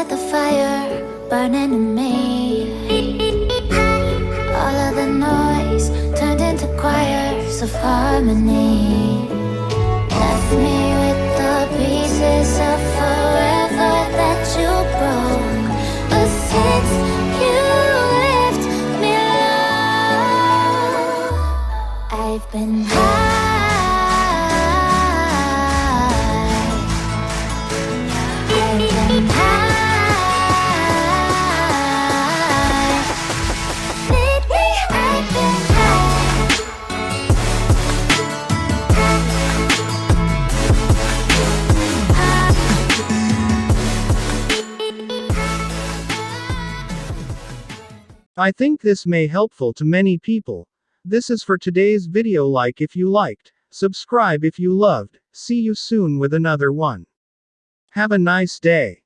like the fire burning in me. All of the noise turned into choirs of harmony. Left me with the pieces of forever that you broke. But since you left me alone, I've been high. I've been high. Lately I've been I think this may helpful to many people. This is for today's video. Like if you liked, subscribe if you loved. See you soon with another one. Have a nice day.